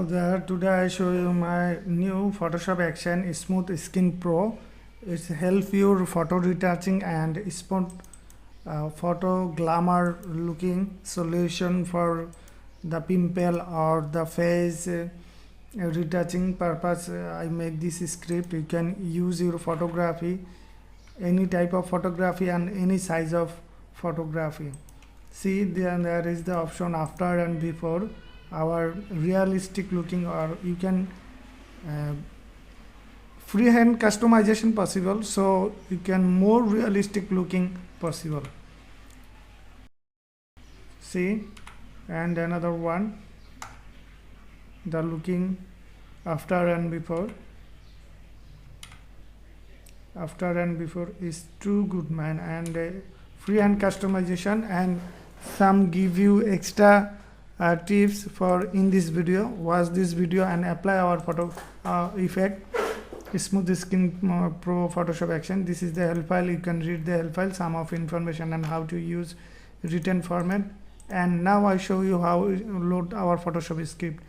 Today I show you my new Photoshop Action Smooth Skin Pro. It helps your photo retouching and spot photo glamour looking solution for the pimple or the face retouching purpose. I make this script. You can use your photography, any type of photography and any size of photography. See, there is the option after and before. Our realistic looking, or you can freehand customization possible, so you can more realistic looking possible. See, and another one, the looking after and before is too good, man. And freehand customization, and some give you extra tips for in this video. Watch this video and apply our photo effect Smooth Skin Pro Photoshop Action. This is the help file. You can read the help file, some of information and how to use written format. And now I show you how load our Photoshop script.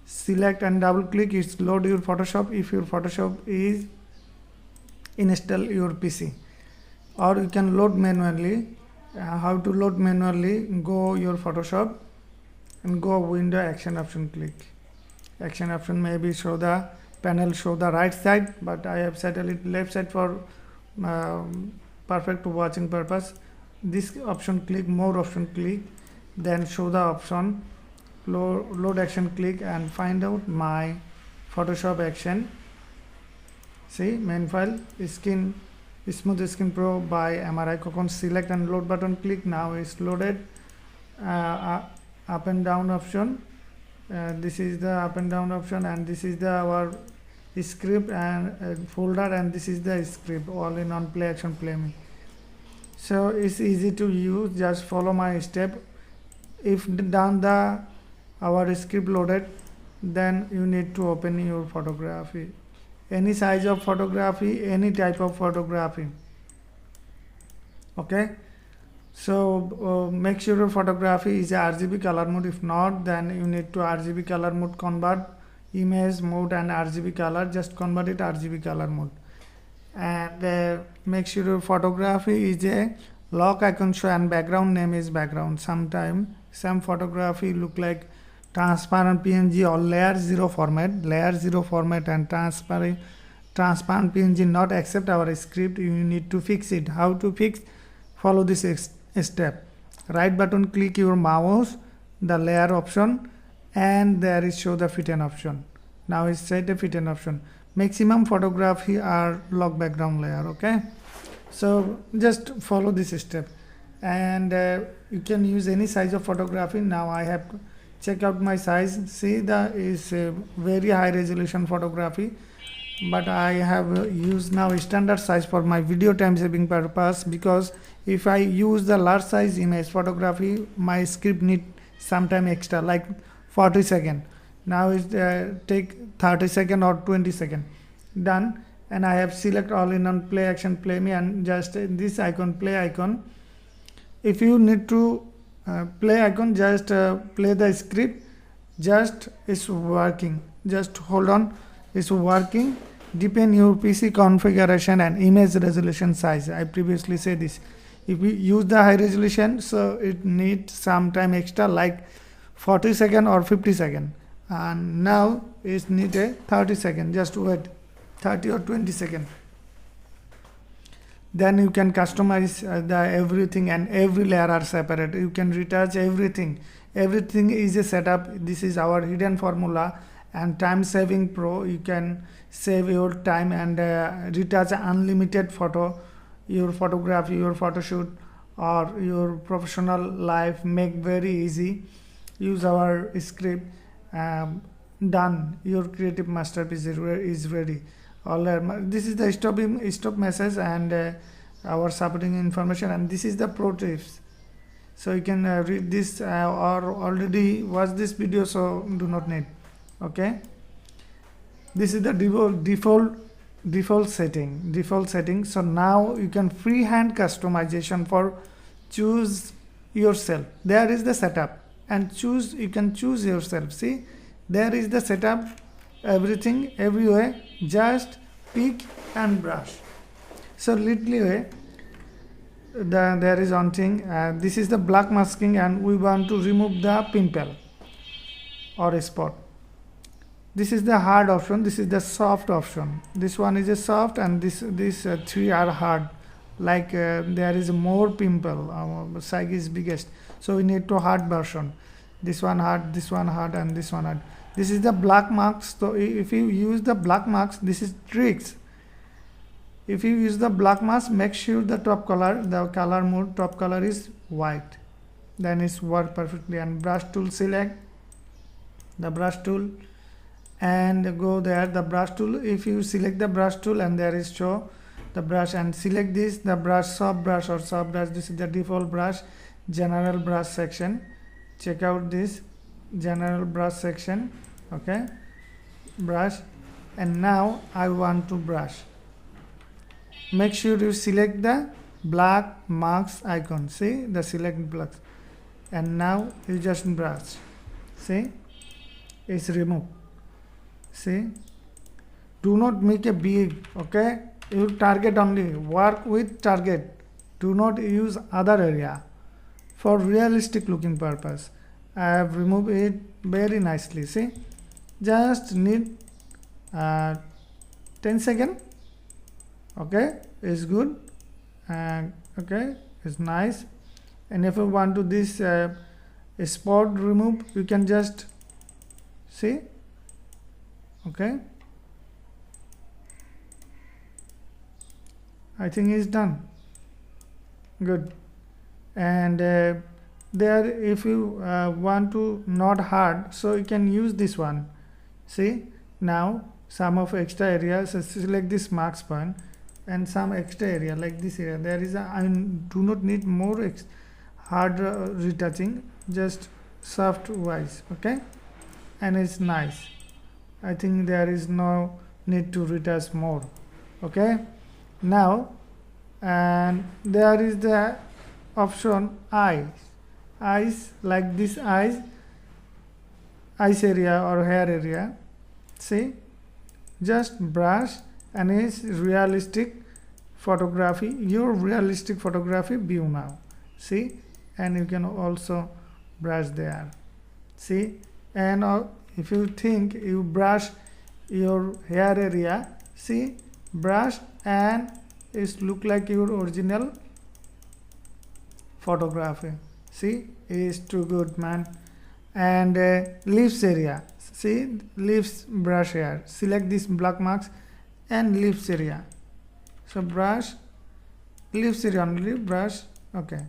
Select and double click, it's load your Photoshop if your Photoshop is install your PC, or you can load manually. How to load manually? Go your Photoshop and go window, action option, click. Action option maybe show the panel, show the right side, but I have set it left side for perfect watching purpose. This option click, more option click, then show the option load action, click and find out my Photoshop Action. See, main file Smooth Skin Pro by MRI Cocoon. Select and load button, click. Now it's loaded. Up and down option, this is the up and down option, and this is the our script and folder, and this is the script all in on play action, play me. So it's easy to use, just follow my step. If done the our script loaded, then you need to open your photography, any size of photography, any type of photography. Okay, so make sure your photography is a RGB color mode. If not, then you need to RGB color mode, convert image mode and RGB color, just convert it RGB color mode. And make sure your photography is a lock icon show and background name is background. Sometime some photography look like transparent PNG or layer 0 format, and transparent PNG not accept our script. You need to fix it. How to fix? Follow this step. Right button, click your mouse, the layer option, and there is show the fit and option. Now it's set the fit and option. Maximum photography are lock background layer. Okay, so just follow this step, and you can use any size of photography. Now I have check out my size. See, that is a very high resolution photography, but I have used now standard size for my video time saving purpose, because if I use the large size image photography, my script need sometime extra like 40 seconds. Now it take 30 seconds or 20 seconds. Done. And I have select all in on play action, play me, and just this icon, play icon. If you need to play icon, just play the script. Just it's working. Just hold on, it's working. Depend your PC configuration and image resolution size. I previously said this. If we use the high resolution, so it needs some time extra like 40 seconds or 50 seconds, and now it need a 30 seconds. Just wait 30 or 20 seconds. Then you can customize the everything, and every layer are separate. You can retouch everything. Everything is a setup. This is our hidden formula and time saving pro. You can save your time and retouch unlimited photo, your photography, your photo shoot, or your professional life. Make very easy. Use our script. Done. Your creative masterpiece is ready. This is the stop message and our supporting information, and this is the pro tips. So you can read this or already watch this video, so do not need. Okay, this is the default setting. So now you can freehand customization for choose yourself. There is the setup, and you can choose yourself. See, There is the setup, everything, everywhere, just pick and brush. So literally there is one thing, this is the black masking, and we want to remove the pimple or a spot. This is the hard option, this is the soft option. This one is a soft, and this three are hard. Like there is more pimple, size is biggest, so we need to hard version. This one hard, this one hard, and this one hard. This is the black marks. So if you use the black marks, this is tricks. If you use the black mask, make sure the top color, the color mode top color is white, then it's work perfectly. And brush tool, select the brush tool and go there. The brush tool, if you select the brush tool and there is show the brush and select this, the brush, soft brush or soft brush, this is the default brush, general brush section. Check out this general brush section. Okay, brush, and now I want to brush. Make sure you select the black marks icon, see the select black, and now you just brush. See, it's removed. See, do not make a big, okay, you target only, work with target, do not use other area for realistic looking purpose. I have removed it very nicely. See, just need 10 seconds. Okay, it's good, and okay, it's nice. And if you want to this spot remove, you can just see. Okay, I think it's done. Good. And there, if you want to not hard, so you can use this one. See, now some of extra areas, so select this marks point and some extra area like this area. There is a, I do not need more hard retouching, just soft wise. Okay, and it's nice. I think there is no need to retouch more. Okay, now, and there is the option eyes, like this eyes area or hair area. See, just brush, and it's realistic photography, your realistic photography view now. See, and you can also brush there. See, and if you think you brush your hair area, see, brush, and it look like your original photography. See, is too good, man. And lips area, see, lips brush here, select this black marks and lips area. So brush, lips area only, brush. Okay,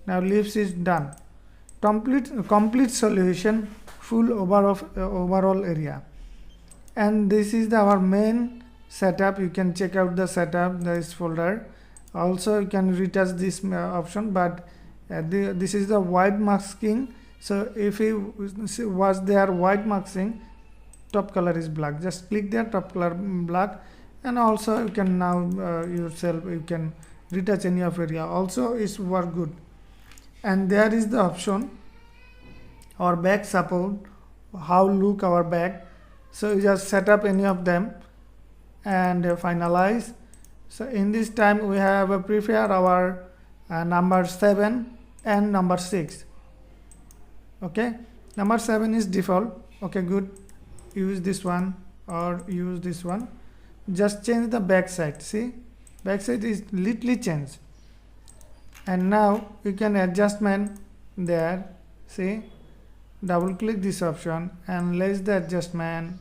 now lips is done. Complete solution, full overall area. And this is our main setup. You can check out the setup, this folder. Also you can retouch this option, but this is the white masking. So if you was there white masking, top color is black, just click there, top color black. And also you can now yourself, you can retouch any of area, also is work good. And there is the option our back support, how look our back. So you just set up any of them and finalize. So in this time we have prepare our number 7 and number 6. Okay, number 7 is default. Okay, good, use this one or use this one. Just change the back side. See, back side is little changed. And now you can adjustment there. See, double click this option and let's the adjustment.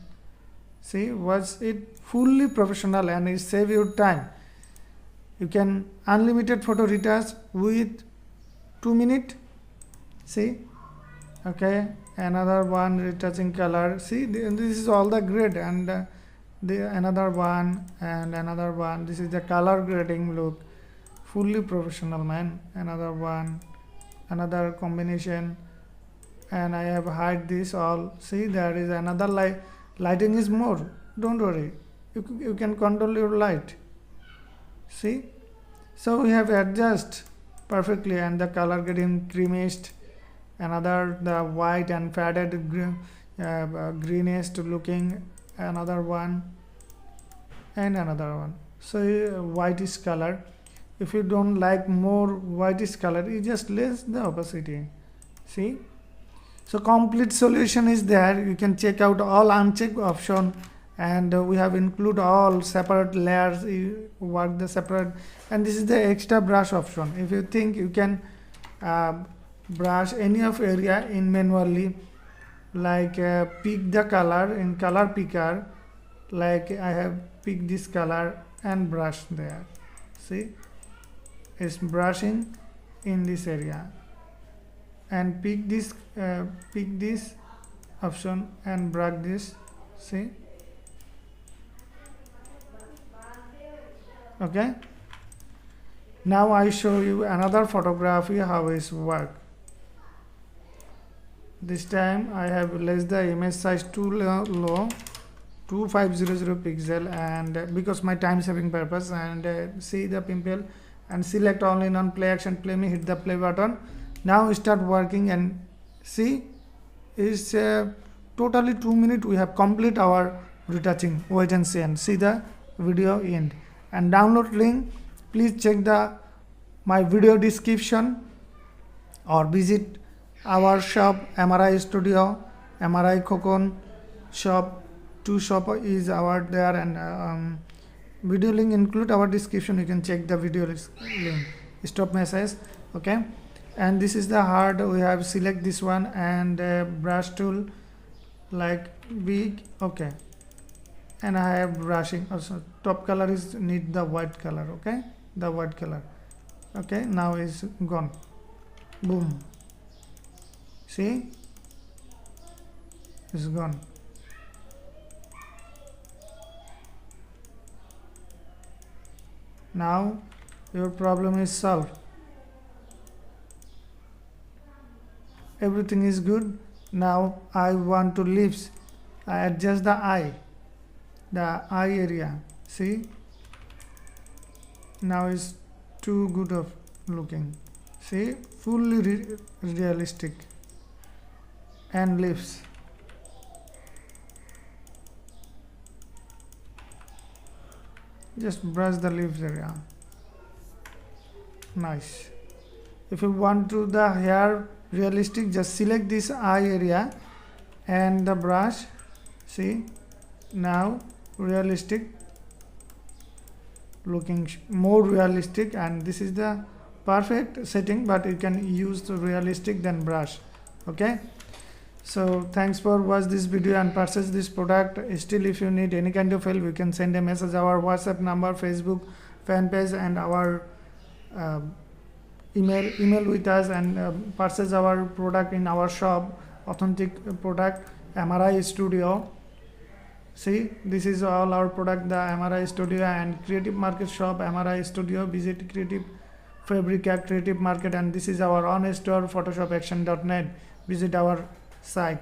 See, was it fully professional and it save your time. You can unlimited photo retouch with 2 minutes. See, okay, another one retouching color. See, this is all the grade, and another one and another one. This is the color grading look, fully professional, man. Another one, another combination, and I have hide this all. See, there is another lighting is more, don't worry, you can control your light. See, so we have adjust perfectly, and the color getting creamished, another the white and faded greenish looking, another one, and another one. So whitish color. If you don't like more whitish color, you just less the opacity. See, so complete solution is there. You can check out all unchecked option, and we have include all separate layers. You work the separate, and this is the extra brush option. If you think you can brush any of area in manually, like pick the color in color picker, like I have picked this color and brush there. See, it's brushing in this area, and pick this option and brush this. See, okay. Now I show you another photography how it work. This time I have less the image size too low, 2500 pixel, and because my time saving purpose, and see the pimple and select only on play action, play me, hit the play button. Now start working and see, it's totally 2 minutes we have complete our retouching. Wait and see and see the video end. And download link, please check the my video description or visit our shop MRI Studio, MRI Kokon shop. 2 shop is our there, and video link include our description. You can check the video link. Stop message, okay. And this is the hard. We have select this one and brush tool like big, okay. And I have brushing also. Top color is need the white color, okay. The white color, okay. Now is gone. Boom. See, it's gone. Now your problem is solved. Everything is good. Now I want to lips. I adjust the eye area. See, now is too good of looking. See, fully realistic. And lips. Just brush the lips area. Nice. If you want to the hair realistic, just select this eye area and the brush. See, now realistic looking, more realistic, and this is the perfect setting, but you can use the realistic then brush, okay. So thanks for watch this video and purchase this product. Still, if you need any kind of help, you can send a message our WhatsApp number, Facebook fan page, and our email with us, and purchase our product in our shop, authentic product MRI Studio. See, this is all our product, the MRI Studio and Creative Market shop MRI Studio. Visit Creative Fabrica Creative Market, and this is our own store photoshopaction.net. Visit our site.